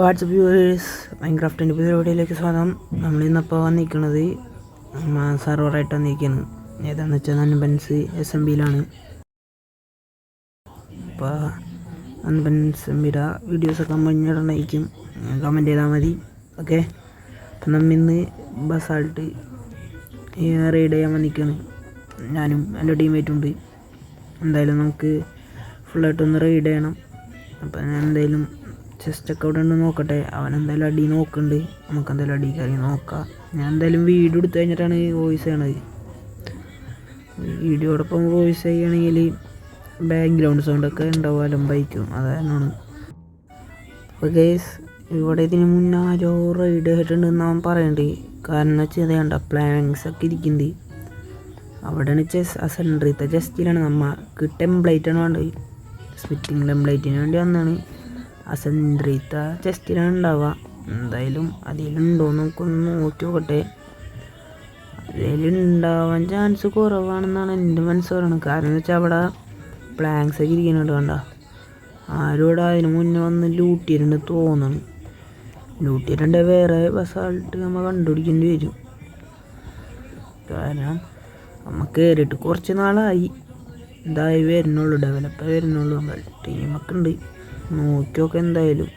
WhatsApp viewers മൈൻക്രാഫ്റ്റിൻ്റെ പരിപാടിയിലേക്ക് സ്വാഗതം. നമ്മളിന്നിപ്പോൾ വന്നിരിക്കുന്നത് സെർവറായിട്ട് വന്നിരിക്കുന്നത് ഏതാണെന്ന് വെച്ചാൽ അൻബൻസ് SMBയിലാണ്. അപ്പോൾ അൻബൻസ് SMBയുടെ വീഡിയോസൊക്കെ മുന്നിടണമായിരിക്കും, കമൻറ്റ് ചെയ്താൽ മതി. ഓക്കെ, അപ്പം നമ്മിന്ന് ബസാൾട്ട് റെയ്ഡ് ചെയ്യാൻ വന്നിരിക്കുകയാണ്. ഞാനും എൻ്റെ ടീമേറ്റും ഉണ്ട്. എന്തായാലും നമുക്ക് ഫുള്ളായിട്ടൊന്ന് റെയ്ഡ് ചെയ്യണം. അപ്പം ഞാൻ എന്തായാലും ചെസ്റ്റൊക്കെ അവിടെ ഉണ്ട് നോക്കട്ടെ. അവനെന്തായാലും അടി നോക്കുന്നുണ്ട്, നമുക്കെന്തായാലും അടി കയറി നോക്കാം. ഞാൻ എന്തായാലും വീഡിയോ എടുത്തു കഴിഞ്ഞിട്ടാണ് വോയിസ് ചെയ്യണത്. വീഡിയോടൊപ്പം വോയിസ് ചെയ്യുകയാണെങ്കിൽ ബാക്ക്ഗ്രൗണ്ട് സൗണ്ടൊക്കെ ഉണ്ടാവും, അലമ്പായിരിക്കും, അതാണ്. അപ്പോൾ ഗൈസ്, ഇവിടെ ഇതിന് മുന്നേ ആരോ റൈഡ് ആയിട്ടുണ്ടെന്ന് അവൻ പറയുന്നുണ്ട്. കാരണം എന്ന് വെച്ചാൽ വേണ്ട പ്ലാങ്സ് ഒക്കെ ഇരിക്കുന്നുണ്ട്. അവിടെയാണ് സെൻട്രീത്തെ ചെസ്റ്റിലാണ് നമുക്ക് ടെംപ്ലേറ്റാണ് വേണ്ടത്. സ്പിറ്റിംഗ് ടെംപ്ലേറ്റിന് വേണ്ടി വന്നതാണ്. സെൻട്രീത്ത ചെസ്റ്റിലാണ് ഉണ്ടാവുക. എന്തായാലും അതിലുണ്ടോ നമുക്കൊന്ന് നോക്കി നോക്കട്ടെ. അതിലുണ്ടാവാൻ ചാൻസ് കുറവാണെന്നാണ് എൻ്റെ മനസ്സ് പറയുന്നത്. കാരണം എന്ന് വെച്ചാൽ അവിടെ പ്ലാങ്സ് ഒക്കെ ഇരിക്കുന്നുണ്ട്, വേണ്ട ആരും ഇവിടെ അതിന് മുന്നേ വന്ന് ലൂട്ട് ചെയ്തിട്ടുണ്ട് തോന്നുന്നു. ലൂട്ട് ചെയ്തിട്ടുണ്ടെങ്കിൽ വേറെ ബസാൾട്ട് നമ്മൾ കണ്ടുപിടിക്കേണ്ടി വരും. കാരണം നമ്മൾ കയറിയിട്ട് കുറച്ച് നാളായി, ഇതായി വരുന്നുള്ളൂ, ഡെവലപ്പ് വരുന്നുള്ളൂ. നമ്മൾ ടീമൊക്കെ ഉണ്ട്, നോക്കിയൊക്കെ. എന്തായാലും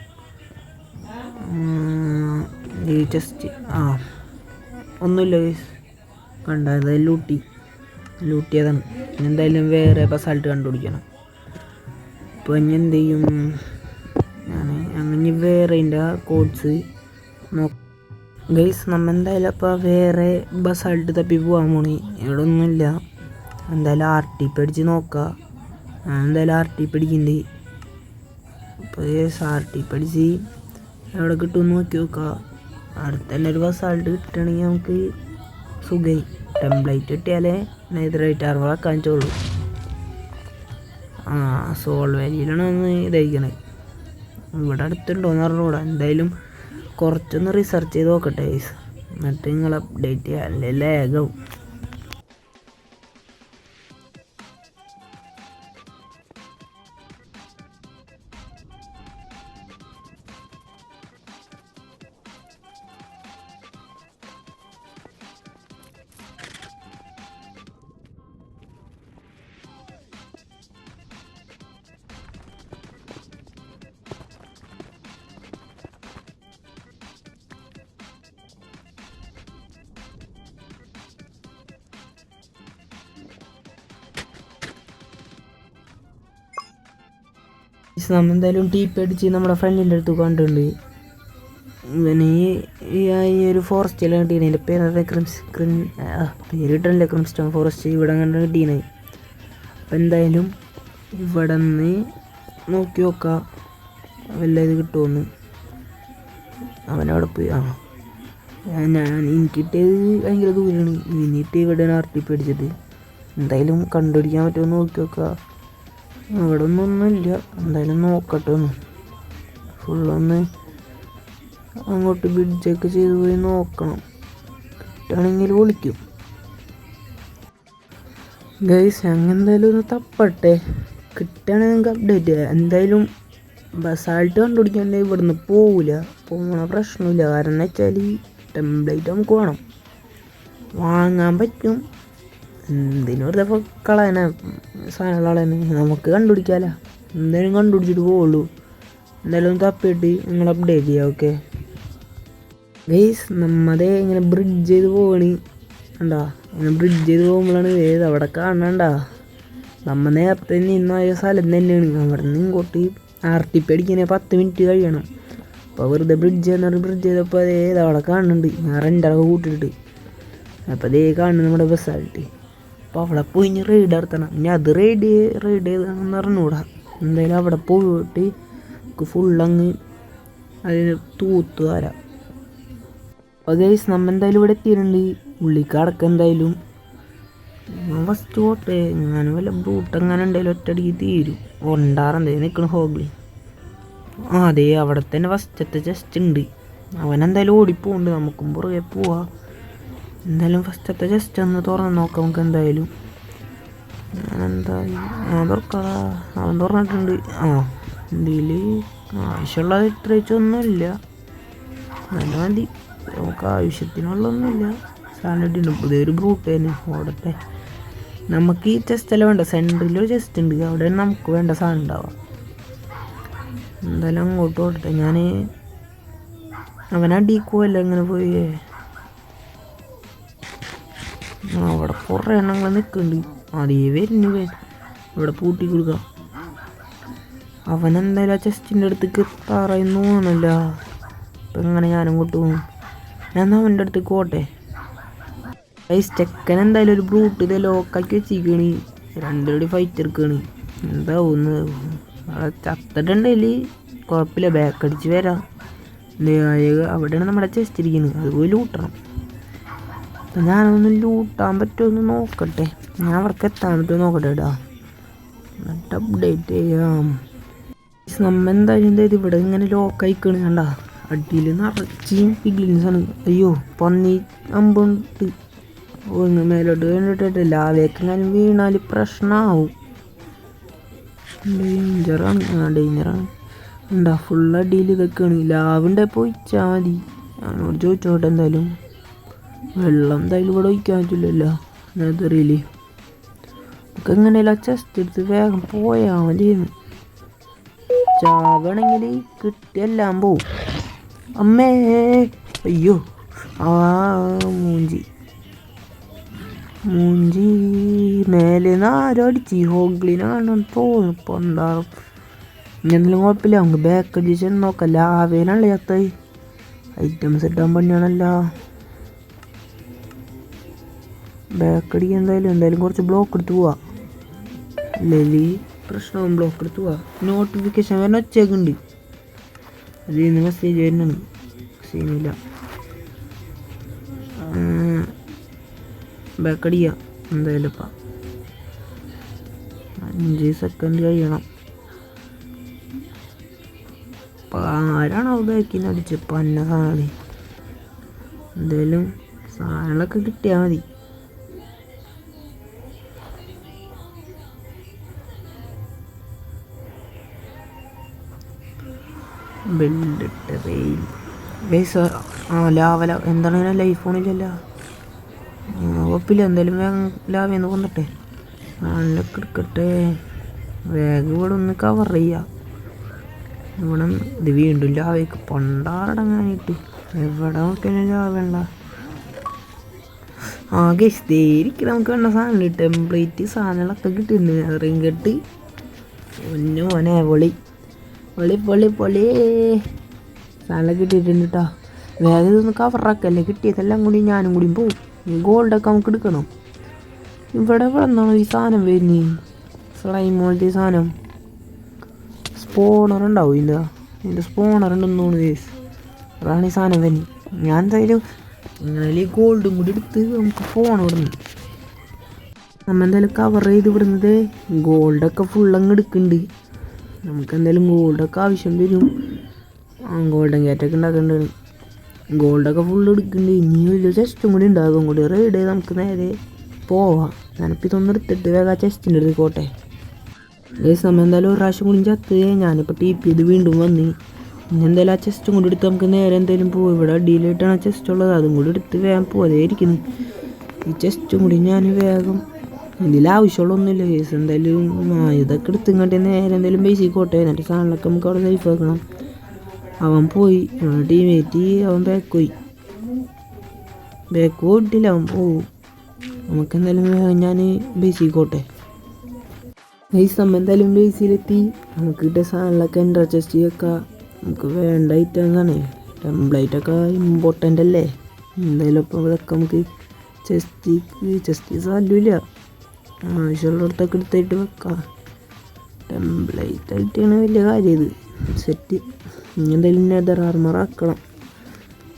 ഈ ചെസ്റ്റ് ഒന്നുമില്ല കണ്ട, അതായത് ലൂട്ടിയതാണ്. എന്തായാലും വേറെ ബസാൾട്ട് കണ്ടുപിടിക്കണം. ഇപ്പോൾ ഇനി എന്ത് ചെയ്യും ഞാൻ, അങ്ങനെ വേറെ അതിൻ്റെ കോഡ്സ് ഗൈസ്. നമ്മൾ എന്തായാലും അപ്പോൾ വേറെ ബസാൾട്ട് തപ്പി പോകാൻ പോണി. ഇവിടെ ഒന്നുമില്ല. എന്തായാലും RTP അടിച്ച് നോക്കാം. ഞാൻ എന്തായാലും RTP അടിക്കുന്നുണ്ട്. അപ്പോൾ RTP അടിച്ച് എവിടെ കിട്ടുമെന്ന് നോക്കി നോക്കാം. അടുത്ത തന്നെ ഒരു ബസാൾട്ട് കിട്ടുകയാണെങ്കിൽ നമുക്ക് സുഖമായി. ടെംപ്ലേറ്റ് കിട്ടിയാലേ നെതറൈറ്റ് ആർമർ ആക്കാൻ ചോളൂ. സോൾ വാലിയിലാണ് ഒന്ന് ഇതായിരിക്കണത്. ഇവിടെ അടുത്തുണ്ടോയെന്ന് പറഞ്ഞുകൂടാ. എന്തായാലും കുറച്ചൊന്ന് റിസർച്ച് ചെയ്ത് നോക്കട്ടെ ഗൈസ്, എന്നിട്ട് നിങ്ങൾ അപ്ഡേറ്റ് ചെയ്യുക, അല്ലേ ലാഗാവും. നമ്മൾ എന്തായാലും TP അടിച്ച് നമ്മുടെ ഫ്രണ്ടിൻ്റെ അടുത്ത് കണ്ടിട്ടുണ്ട്. ഇവന് ഈ ഒരു ഫോറസ്റ്റിലാണ് കിട്ടീനെ. എൻ്റെ പേര് പേര് കിട്ടണില്ല, ക്രിംസ്റ്റോൺ ഫോറസ്റ്റ് ഇവിടെ കണ്ട് കിട്ടീനെ. അപ്പം എന്തായാലും ഇവിടെ നിന്ന് നോക്കി നോക്കാം വല്ല ഇത് കിട്ടുമെന്ന്. അവനവിടെ പോയി എനിക്ക് കിട്ടിയത് ഭയങ്കര ദൂരമാണ്. ഇനിയിട്ട് ഇവിടെയാണ് RTP അടിച്ചത്. എന്തായാലും കണ്ടുപിടിക്കാൻ പറ്റുമെന്ന് നോക്കി നോക്കാം. ഇവിടെ ഒന്നൊന്നുമില്ല. എന്തായാലും നോക്കട്ടെ, ഒന്ന് ഫുള്ളൊന്ന് അങ്ങോട്ട് ബ്രിഡ്ജൊക്കെ ചെയ്ത് പോയി നോക്കണം. കിട്ടുകയാണെങ്കിൽ വിളിക്കും ഗൈസ്. ഞങ്ങൾ എന്തായാലും ഒന്ന് തപ്പട്ടെ, കിട്ടുകയാണെങ്കിൽ നിങ്ങൾക്ക് അപ്ഡേറ്റ് ചെയ്യാം. എന്തായാലും ബസാൾട്ട് കണ്ടുപിടിക്കാണ്ട് ഇവിടുന്ന് പോവില്ല, പോകണ പ്രശ്നമില്ല. കാരണം എന്ന് വെച്ചാൽ ടെംപ്ലേറ്റ് നമുക്ക് വേണം, വാങ്ങാൻ പറ്റും. എന്തിനും വെറുതെ ഇപ്പോൾ കളയാനാ സാധനങ്ങൾ കളയാൻ, നമുക്ക് കണ്ടുപിടിക്കാമല്ലോ. എന്തായാലും കണ്ടുപിടിച്ചിട്ട് പോവുള്ളൂ. എന്തായാലും തപ്പിയിട്ട് നിങ്ങൾ അപ്ഡേറ്റ് ചെയ്യാം. ഓക്കെ ഗൈസ്, നമ്മതേ ഇങ്ങനെ ബ്രിഡ്ജ് ചെയ്ത് പോകണി കണ്ടാ. ഇങ്ങനെ ബ്രിഡ്ജ് ചെയ്ത് പോകുമ്പോഴാണ് അവിടെ കാണണ്ട നമ്മൾ നേരത്തെ നിന്നായ സ്ഥലം തന്നെയാണ്. അവിടെ നിന്ന് ഇങ്ങോട്ട് RTP അടിക്കാൻ 10 മിനിറ്റ് കഴിയണം. അപ്പോൾ വെറുതെ ബ്രിഡ്ജ് ചെയ്തപ്പോൾ അവിടെ കാണുന്നുണ്ട്. ഞാൻ റെൻ്ററൊക്കെ കൂട്ടിയിട്ട് അപ്പോൾ കാണുന്നു നമ്മുടെ ബസാൾട്ട്. അപ്പോൾ അവിടെ പോയി ഇനി റെയ്ഡ് നടത്തണം. ഇനി അത് റെയ്ഡ് ചെയ്താണെന്ന് പറഞ്ഞുകൂടാ. എന്തായാലും അവിടെ പോയിട്ട് ഫുള്ളങ്ങ് അതിന് തൂത്ത് വരാം. അപ്പോൾ ഗൈസ്, നമ്മൾ എന്തായാലും ഇവിടെ എത്തിയിട്ടുണ്ട്. ഉള്ളിക്ക് അടക്കം എന്തായാലും ഫസ്റ്റ് പോട്ടെ. ഞാൻ വല്ല ബ്രൂട്ട് എങ്ങനെ എന്തായാലും ഒറ്റയടിക്ക് തീരും. എന്തായാലും നിൽക്കണം ഹോഗ്ലി. അതെ, അവിടെ തന്നെ ഫസ്റ്റത്തെ ചെസ്റ്റ് ഉണ്ട്. അവനെന്തായാലും ഓടിപ്പോണ്ട്, നമുക്കും പുറകെ പോവാം. എന്തായാലും ഫസ്റ്റത്തെ ജസ്റ്റ് ഒന്ന് തുറന്ന് നോക്കാം നമുക്ക്. എന്തായാലും ഞാനെന്തായാലും തുറക്കാ, അവൻ തുറന്നിട്ടുണ്ട്. ഇതിൽ ആവശ്യമുള്ളത് ഇത്ര വെച്ചൊന്നുമില്ല, നല്ല മതി നമുക്ക്, ആവശ്യത്തിനുള്ളൊന്നുമില്ല. സാധനം ഇട്ടിട്ടുണ്ട്, പുതിയൊരു ബ്രൂട്ട് തന്നെ ഓടട്ടെ. നമുക്ക് ഈ ചെസ്റ്റെല്ലാം വേണ്ട, സെൻറ്ററിലൊരു ചെസ്റ്റ് ഉണ്ട്, അവിടെ നമുക്ക് വേണ്ട സാധനം ഉണ്ടാവാം. എന്തായാലും അങ്ങോട്ട് ഓടട്ടെ. ഞാൻ അവനടിക്കുമല്ലോ ഇങ്ങനെ പോയി. അവിടെ കുറേ എണ്ണങ്ങൾ നിൽക്കുന്നുണ്ട്, അതേ വരുന്നു ഇവിടെ പൂട്ടി കൊടുക്കാം. അവനെന്തായാലും ആ ചെസ്റ്റിൻ്റെ അടുത്തേക്ക് എത്താറായിരുന്നു തോന്നല്ല. ഇപ്പം എങ്ങനെ ഞാനങ്ങോട്ട് പോകും? ഞാൻ അവൻ്റെ അടുത്തേക്ക് പോട്ടെ. ചെക്കൻ എന്തായാലും ഒരു ബ്രൂട്ട് ഇത് ലോക്കാക്കി വെച്ചിരിക്കണ്, രണ്ടുപേടി ഫൈറ്റ് എടുക്കണ്. എന്താവുന്നു ചത്തിട്ടുണ്ടെങ്കിൽ കുഴപ്പമില്ല, ബാക്ക് അടിച്ച് വരാം. അവിടെയാണ് നമ്മുടെ ചെസ്റ്റ് ഇരിക്കുന്നത്, അതുപോലെ ലൂട്ടണം. അപ്പം ഞാനൊന്ന് ലൂട്ടാൻ പറ്റുമോ നോക്കട്ടെ, ഞാൻ അവർക്ക് എത്താൻ പറ്റുമോ നോക്കട്ടെ കേട്ടോ, എന്നിട്ട് അപ്ഡേറ്റ് ചെയ്യാം. നമ്മ എന്തായാലും ഇവിടെ ഇങ്ങനെ ലോക്കായിക്കണ് കണ്ട, അടിയിൽ നിറച്ചും പിഗ്ലിൻസാണ്. അയ്യോ പന്നി അമ്പുണ്ട്, ഒന്ന് മേലോട്ട് വേണ്ടിട്ട് ലാവേക്കെങ്ങാനും വീണാൽ പ്രശ്നമാവും. ഡേഞ്ചറാണ് ഉണ്ടാ, ഫുൾ അടിയിൽ ഇതൊക്കെയാണ്. ലാവുണ്ടെ പോയിച്ചാൽ മതി. ഞാനോട് ചോദിച്ചോട്ടെ, എന്തായാലും വെള്ളം എന്തായാലും ഇവിടെ ഒഴിക്കാൻ പറ്റില്ലല്ലോ നെതറിയില്. നമുക്ക് എങ്ങനെയല്ല ചെസ്റ്റ് എടുത്ത് വേഗം പോയാൽ മതിയെന്ന്. ചാവണമെങ്കിൽ കിട്ടിയെല്ലാം പോവും. അമ്മേ അയ്യോ, ആ മൂഞ്ചി മേലെ ആരോ അടിച്ച് ഹോഗ്ലിനാണ് തോന്നുന്നു. ഇപ്പോൾ ഉണ്ടാകും എന്തെങ്കിലും കുഴപ്പമില്ല, നമുക്ക് ബാക്ക് അടിച്ച് നോക്കാം. ലാവേനാണല്ലേ ചത്ത, ഐറ്റംസ് ഇട്ടാൻ പണിയാണല്ലോ. ബാക്ക് അടിക്കാൻ എന്തായാലും കുറച്ച് ബ്ലോക്ക് എടുത്ത് പോവാ, അല്ലെങ്കിൽ പ്രശ്നവും. ബ്ലോക്ക് എടുത്ത് പോവാ. നോട്ടിഫിക്കേഷൻ വരണ ഒച്ചയൊക്കെയുണ്ട്, അതിൽ നിന്ന് മെസ്സേജ് വരുന്നുണ്ട്, സീനില്ല. ബാക്ക് അടിക്കാം എന്തായാലും. ഇപ്പം 5 സെക്കൻഡ് കഴിയണം. അപ്പം ആരാണോ ബാക്കിൽ നിന്ന് അടിച്ചത് പന്ന സാധനം? എന്തായാലും സാധനങ്ങളൊക്കെ കിട്ടിയാൽ മതി. ബെല്ലിട്ട് റെയിൽ ബേസ് ലാവല എന്താണ് ഇങ്ങനെ ലൈഫ് ഫോണിലല്ല, കുഴപ്പമില്ല. എന്തായാലും വേഗം ലാവേന്ന് കൊന്നിട്ടെ, ആളിലൊക്കെ എടുക്കട്ടെ. വേഗം ഇവിടെ ഒന്ന് കവർ ചെയ്യാം. ഇവിടെ ഇത് വീണ്ടും ലാവേക്ക് പണ്ടാടങ്ങാനായിട്ട് എവിടെ നോക്കിയാലും ലാവേണ്ട. ആകെ ഇഷ്ടേരിക്കും നമുക്ക് വേണ്ട സാധനം, ടെംപ്ലേറ്റ് സാധനങ്ങളൊക്കെ കിട്ടിയിട്ടുണ്ട്. റിങ്കട്ട് ഒന്നു മോനെ പൊളി സാധനം കിട്ടിയിട്ടുണ്ട് കേട്ടോ. വേഗം ഇതൊന്ന് കവറാക്കല്ലേ, കിട്ടിയതെല്ലാം കൂടി ഞാനും കൂടി പോവും. ഗോൾഡൊക്കെ നമുക്ക് എടുക്കണം. ഇവിടെ നിന്നാണ് ഈ സാധനം വരുന്നത്, സ്ലൈം പോലത്തെ സാധനം. സ്പോണർ ഉണ്ടാവും ഇതിൻ്റെ സ്പോണർ ഉണ്ടെന്ന് തോന്നുന്നു. അതാണ് ഈ സാധനം വരുന്നത്. ഞാൻ എന്തായാലും ഇങ്ങനെ ഗോൾഡും കൂടി എടുത്ത് നമുക്ക് പോകണം ഇവിടുന്ന്. നമ്മൾ എന്തായാലും കവർ ചെയ്ത് വിടുന്നത് ഗോൾഡൊക്കെ ഫുള്ളങ്ങ് എടുക്കുന്നുണ്ട്. നമുക്ക് എന്തായാലും ഗോൾഡൊക്കെ ആവശ്യം വരും. ഗോൾഡൻ ക്യാറ്റൊക്കെ ഉണ്ടാക്കേണ്ടതാണ്. ഗോൾഡൊക്കെ ഫുള്ള് എടുക്കുന്നുണ്ട്. ഇനി വലിയ ചെസ്റ്റും കൂടി ഉണ്ടാകും, കൂടി റൈഡ് ചെയ്ത് നമുക്ക് നേരെ പോവാം. ഞാനിപ്പോൾ ഇതൊന്നും എടുത്തിട്ട് വേഗം ചെസ്റ്റിൻ്റെ അടുത്ത് പോട്ടെ. അതേ സമയം എന്തായാലും ഒരു പ്രാവശ്യം കൂടി ചത്ത് ഞാനിപ്പോൾ TP ചെയ്ത് വീണ്ടും വന്ന്. ഇനി എന്തായാലും ആ ചെസ്റ്റും കൂടി എടുത്ത് നമുക്ക് നേരെ എന്തായാലും പോകും. ഇവിടെ അടിയിലായിട്ടാണ് ആ ചെസ്റ്റ് ഉള്ളത്, അതും കൂടി എടുത്ത് വേഗം പോകാതെ ഇരിക്കുന്നു. ഈ ചെസ്റ്റും കൂടി ഞാൻ വേഗം ഇതിൽ ആവശ്യമുള്ളൊന്നുമില്ല കേസ്. എന്തായാലും ഇതൊക്കെ എടുത്ത് ഇങ്ങോട്ട് നേരെ എന്തായാലും ബേസിക് കോട്ടെ, എന്നിട്ട് സാധനങ്ങളൊക്കെ നമുക്ക് അവിടെ സേഫ് ആക്കണം. അവൻ പോയി, ടീമേറ്റ് അവൻ ബാക്ക് പോയിട്ടില്ല, അവൻ പോവും. നമുക്കെന്തായാലും ഞാൻ ബേസിക് കോട്ടെ. ഈ സമയം എന്തായാലും ബേസിലെത്തി. നമുക്ക് കിട്ടിയ സാധനങ്ങളൊക്കെ എൻ്റർ ചെസ്റ്റ് വെക്കാം. നമുക്ക് വേണ്ട ഐറ്റംസാണ്, ടെംപ്ലേറ്റൊക്കെ ഇമ്പോർട്ടൻ്റ് അല്ലേ. എന്തായാലും ഇപ്പോൾ ഇതൊക്കെ നമുക്ക് ചെസ്റ്റ് സാധ്യമില്ല, ആവശ്യമുള്ളിടത്തൊക്കെ എടുത്തായിട്ട് വെക്കാം. ടെംപ്ലേറ്റ് ആയിട്ടാണ് വലിയ കാര്യം ഇത് സെറ്റ്. ഇനി എന്തായാലും നെതർ ആർമർ ആക്കണം,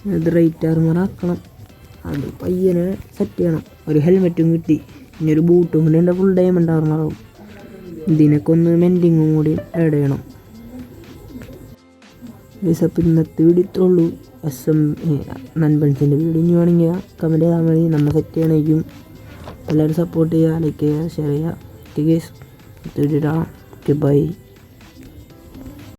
നെതറൈറ്റ് ആർമർ ആക്കണം. അത് പയ്യനെ സെറ്റ് ചെയ്യണം. ഒരു ഹെൽമെറ്റും കിട്ടി, ഇനി ഒരു ബൂട്ടും കൂടി ഉണ്ട്, ഫുൾ ഡയമണ്ട് ആർമറാവും. ഇതിനൊക്കെ ഒന്ന് മെൻഡിങ്ങും കൂടി ആഡ് ചെയ്യണം. അപ്പം ഇന്നത്തെ വീഡിയോ ഇത്രേ ഉള്ളൂ. നൻപൻസിൻ്റെ വീഡിയോ ഇനി വേണമെങ്കിൽ കമൻറ്റ് ചെയ്താൽ മതി, നമ്മൾ സെറ്റ് ചെയ്യണേക്കും. എല്ലാവരും സപ്പോർട്ട് ചെയ്യുക, ലൈക്ക് ചെയ്യുക, ഷെയർ ചെയ്യുക. Okay guys, by.